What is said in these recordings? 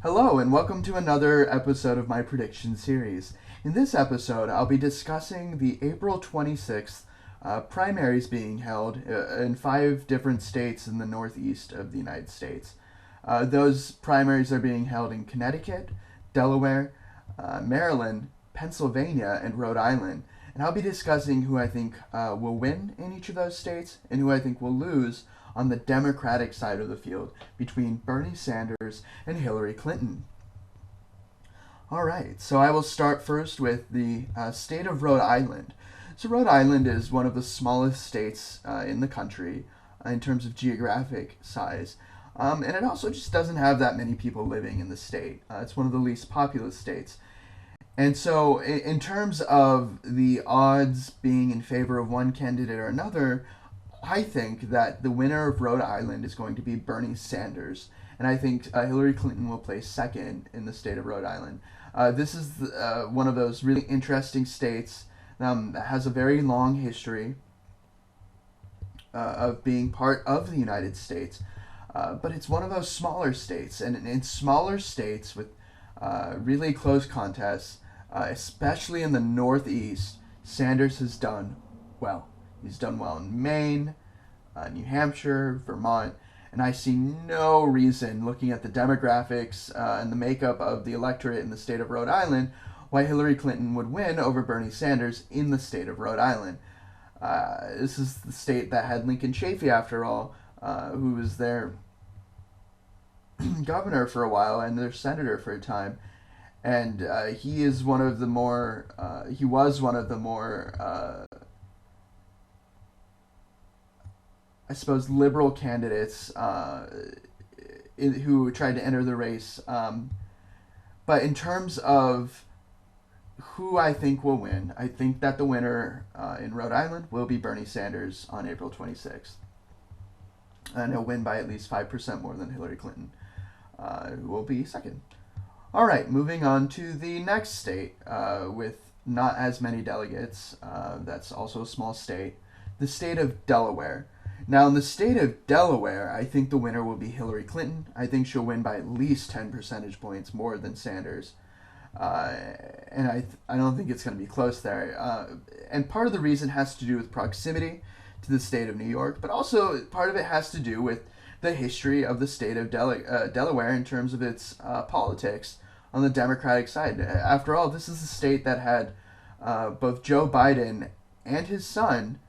Hello, and welcome to another episode of my prediction series. In this episode, I'll be discussing the April 26th primaries being held in 5 different states in the northeast of the United States. Those primaries are being held in Connecticut, Delaware, Maryland, Pennsylvania, and Rhode Island. And I'll be discussing who I think will win in each of those states and who I think will lose on the Democratic side of the field between Bernie Sanders and Hillary Clinton. All right, so I will start first with the state of Rhode Island. So, Rhode Island is one of the smallest states in the country in terms of geographic size. And it also just doesn't have that many people living in the state. It's one of the least populous states. And so, in terms of the odds being in favor of one candidate or another, I think that the winner of Rhode Island is going to be Bernie Sanders. And I think Hillary Clinton will place second in the state of Rhode Island. This is one of those really interesting states that has a very long history of being part of the United States. But it's one of those smaller states. And in smaller states with really close contests, especially in the Northeast, Sanders has done well. He's done well in Maine, New Hampshire, Vermont, and I see no reason, looking at the demographics and the makeup of the electorate in the state of Rhode Island, why Hillary Clinton would win over Bernie Sanders in the state of Rhode Island. This is the state that had Lincoln Chafee, after all, who was their governor for a while and their senator for a time. And he is one of the more, he was one of the more, I suppose, liberal candidates who tried to enter the race. But in terms of who I think will win, I think that the winner in Rhode Island will be Bernie Sanders on April 26th. And he'll win by at least 5% more than Hillary Clinton, who will be second. All right, moving on to the next state with not as many delegates. That's also a small state, the state of Delaware. Now, in the state of Delaware, I think the winner will be Hillary Clinton. I think she'll win by at least 10 percentage points more than Sanders. And I don't think it's going to be close there. And part of the reason has to do with proximity to the state of New York, but also part of it has to do with the history of the state of Delaware in terms of its politics on the Democratic side. After all, this is a state that had both Joe Biden and his son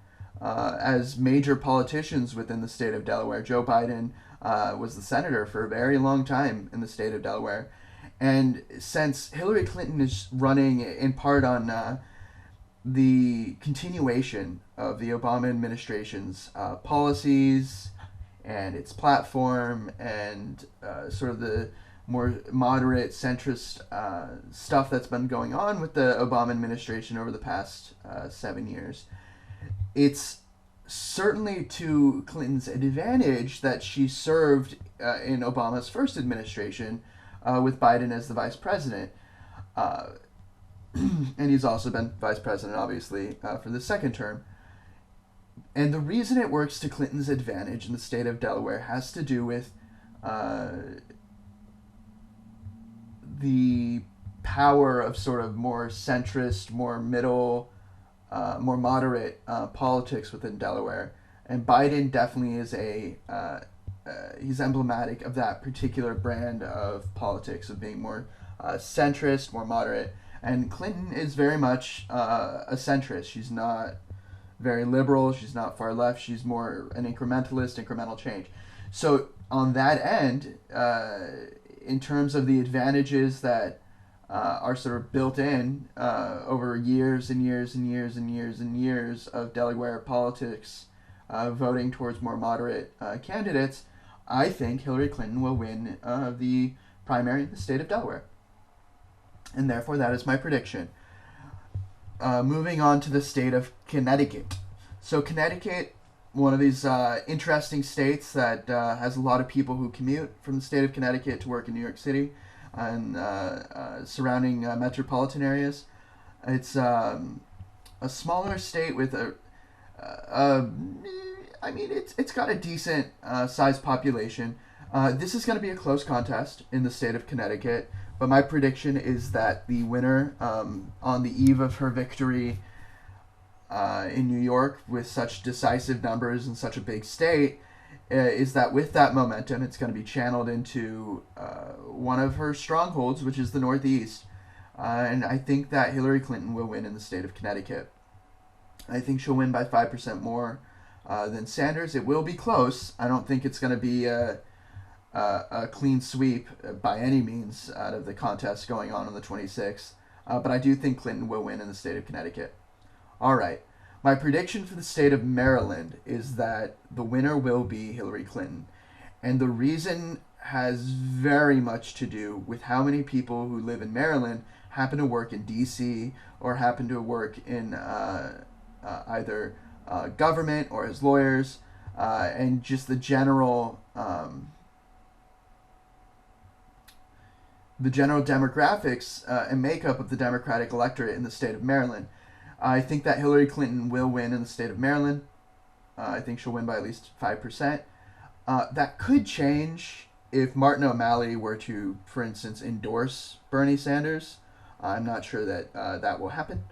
as major politicians within the state of Delaware. Joe Biden was the senator for a very long time in the state of Delaware. And since Hillary Clinton is running in part on the continuation of the Obama administration's policies and its platform and sort of the more moderate, centrist stuff that's been going on with the Obama administration over the past 7 years, it's certainly to Clinton's advantage that she served in Obama's first administration with Biden as the vice president. And he's also been vice president, obviously, for the second term. And the reason it works to Clinton's advantage in the state of Delaware has to do with the power of sort of more centrist, more middle, more moderate politics within Delaware. And Biden definitely is he's emblematic of that particular brand of politics, of being more centrist, more moderate. And Clinton is very much a centrist. She's not very liberal. She's not far left. She's more an incrementalist, incremental change. So on that end, in terms of the advantages that are sort of built in over years and years and years and years and years of Delaware politics, voting towards more moderate candidates, I think Hillary Clinton will win the primary in the state of Delaware. And therefore, that is my prediction. Moving on to the state of Connecticut. So Connecticut, one of these interesting states that has a lot of people who commute from the state of Connecticut to work in New York City and surrounding metropolitan areas. It's a smaller state with I mean, it's got a decent sized population. This is going to be a close contest in the state of Connecticut, but my prediction is that the winner, on the eve of her victory in New York with such decisive numbers in such a big state, is that with that momentum, it's going to be channeled into one of her strongholds, which is the Northeast. And I think that Hillary Clinton will win in the state of Connecticut. I think she'll win by 5% more than Sanders. It will be close. I don't think it's going to be a clean sweep by any means out of the contest going on the 26th. But I do think Clinton will win in the state of Connecticut. All right. My prediction for the state of Maryland is that the winner will be Hillary Clinton. And the reason has very much to do with how many people who live in Maryland happen to work in D.C. or happen to work in either government or as lawyers, and just the general demographics and makeup of the Democratic electorate in the state of Maryland. I think that Hillary Clinton will win in the state of Maryland. I think she'll win by at least 5%. That could change if Martin O'Malley were to, for instance, endorse Bernie Sanders. I'm not sure that that will happen.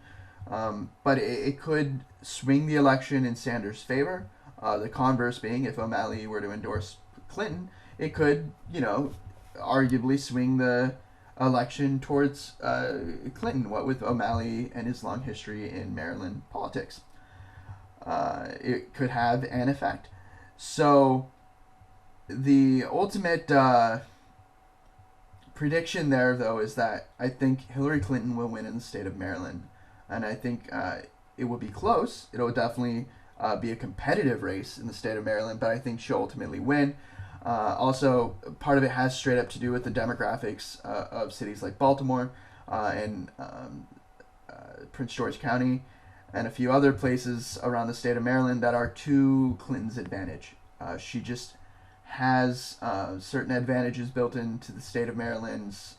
But it could swing the election in Sanders' favor. The converse being, if O'Malley were to endorse Clinton, it could, arguably swing the election towards Clinton, what with O'Malley and his long history in Maryland politics. It could have an effect. So the ultimate prediction there, though, is that I think Hillary Clinton will win in the state of Maryland. And I think it will be close. It'll definitely be a competitive race in the state of Maryland, but I think she'll ultimately win. Also, part of it has straight up to do with the demographics of cities like Baltimore and Prince George County and a few other places around the state of Maryland that are to Clinton's advantage. She just has certain advantages built into the state of Maryland's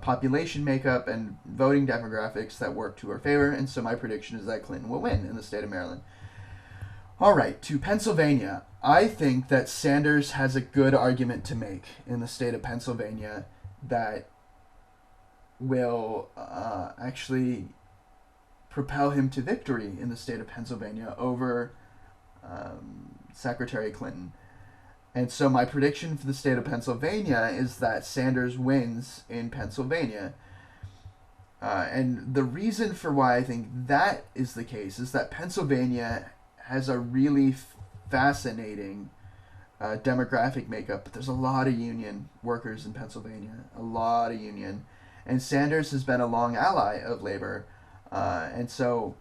population makeup and voting demographics that work to her favor, and so my prediction is that Clinton will win in the state of Maryland. All right, to Pennsylvania. I think that Sanders has a good argument to make in the state of Pennsylvania that will actually propel him to victory in the state of Pennsylvania over Secretary Clinton. And so my prediction for the state of Pennsylvania is that Sanders wins in Pennsylvania. And the reason for why I think that is the case is that Pennsylvania has a really fascinating demographic makeup. But there's a lot of union workers in Pennsylvania, a lot of union. And Sanders has been a long ally of labor. And so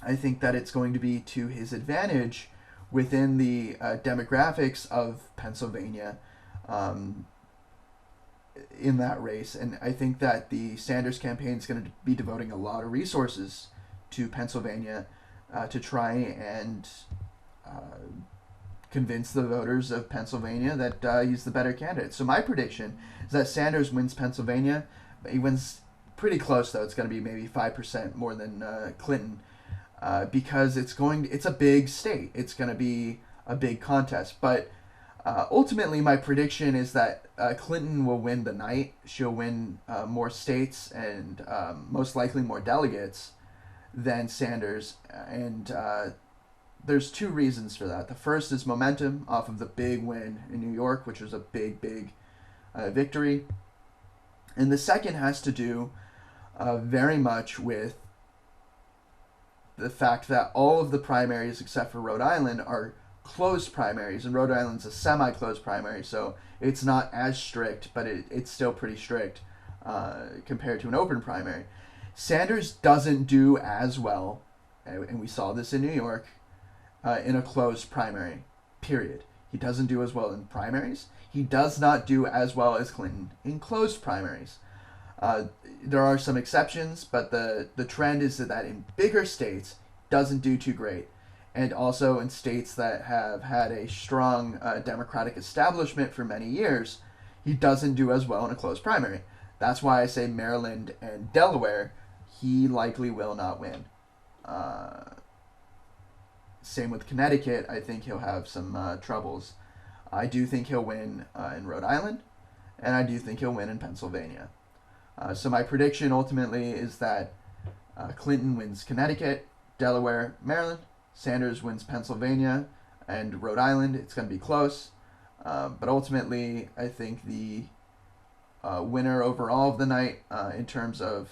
I think that it's going to be to his advantage within the demographics of Pennsylvania in that race. And I think that the Sanders campaign is going to be devoting a lot of resources to Pennsylvania to try and convince the voters of Pennsylvania that he's the better candidate. So my prediction is that Sanders wins Pennsylvania. He wins pretty close, though. It's going to be maybe 5% more than Clinton. Because it's a big state. It's going to be a big contest. But ultimately, my prediction is that Clinton will win the night. She'll win more states and most likely more delegates than Sanders. And there's two reasons for that. The first is momentum off of the big win in New York, which was a big victory. And the second has to do very much with the fact that all of the primaries except for Rhode Island are closed primaries, and Rhode Island's a semi-closed primary, so it's not as strict, but it's still pretty strict compared to an open primary. Sanders doesn't do as well, and we saw this in New York, in a closed primary, period. He doesn't do as well in primaries. He does not do as well as Clinton in closed primaries. There are some exceptions, but the trend is that in bigger states, doesn't do too great. And also in states that have had a strong Democratic establishment for many years, he doesn't do as well in a closed primary. That's why I say Maryland and Delaware, he likely will not win. Same with Connecticut, I think he'll have some troubles. I do think he'll win in Rhode Island, and I do think he'll win in Pennsylvania. So my prediction ultimately is that Clinton wins Connecticut, Delaware, Maryland. Sanders wins Pennsylvania and Rhode Island. It's going to be close. But ultimately, I think the winner overall of the night in terms of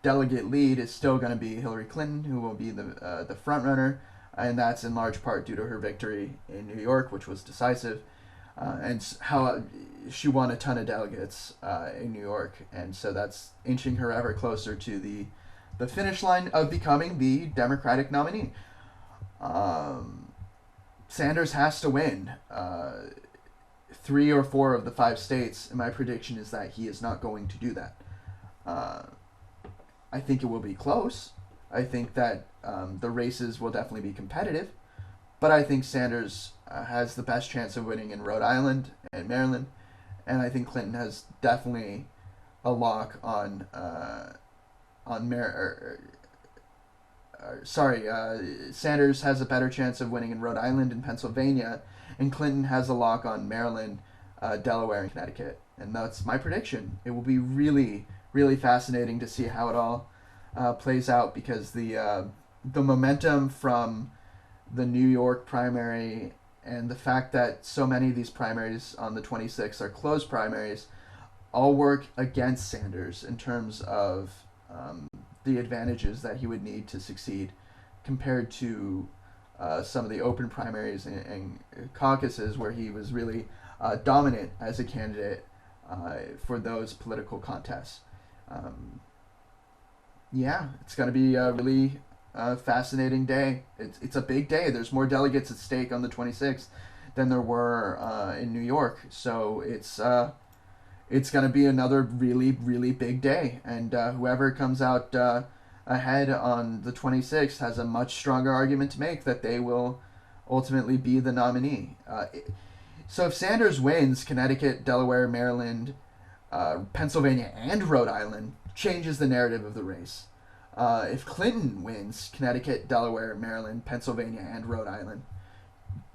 delegate lead is still going to be Hillary Clinton, who will be the front runner, and that's in large part due to her victory in New York, which was decisive, and how she won a ton of delegates in New York, and so that's inching her ever closer to the finish line of becoming the Democratic nominee. Sanders has to win 3 or 4 of the 5 states, and my prediction is that he is not going to do that. I think it will be close. I think that the races will definitely be competitive, but I think Sanders has the best chance of winning in Rhode Island and Maryland, and I think Clinton has definitely a lock on Sanders has a better chance of winning in Rhode Island and Pennsylvania, and Clinton has a lock on Maryland, Delaware, and Connecticut. And that's my prediction. It will be really, really fascinating to see how it all plays out, because the momentum from the New York primary and the fact that so many of these primaries on the 26th are closed primaries all work against Sanders in terms of the advantages that he would need to succeed compared to some of the open primaries and caucuses where he was really dominant as a candidate for those political contests. It's going to be a really fascinating day. It's a big day. There's more delegates at stake on the 26th than there were in New York. So it's going to be another really, really big day. And whoever comes out ahead on the 26th has a much stronger argument to make that they will ultimately be the nominee. So if Sanders wins Connecticut, Delaware, Maryland, Pennsylvania, and Rhode Island, changes the narrative of the race. If Clinton wins Connecticut, Delaware, Maryland, Pennsylvania, and Rhode Island,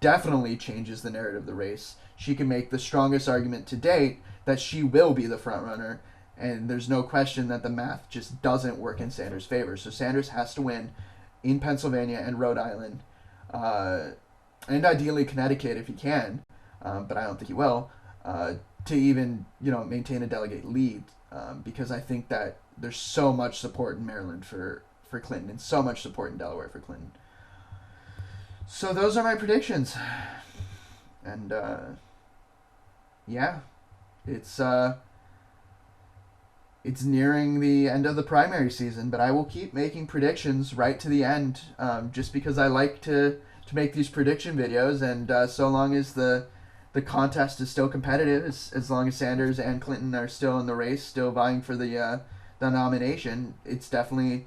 definitely changes the narrative of the race. She can make the strongest argument to date that she will be the front runner, and there's no question that the math just doesn't work in Sanders' favor. So Sanders has to win in Pennsylvania and Rhode Island, and ideally Connecticut if he can, but I don't think he will, to even maintain a delegate lead, because I think that there's so much support in Maryland for Clinton and so much support in Delaware for Clinton. So those are my predictions, and it's nearing the end of the primary season, but I will keep making predictions right to the end, just because I like to make these prediction videos, and so long as the contest is still competitive, as long as Sanders and Clinton are still in the race, still vying for the nomination, it's definitely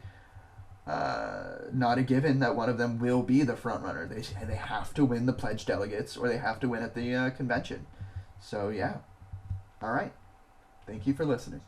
not a given that one of them will be the front runner. They have to win the pledged delegates, or they have to win at the convention. So yeah, all right. Thank you for listening.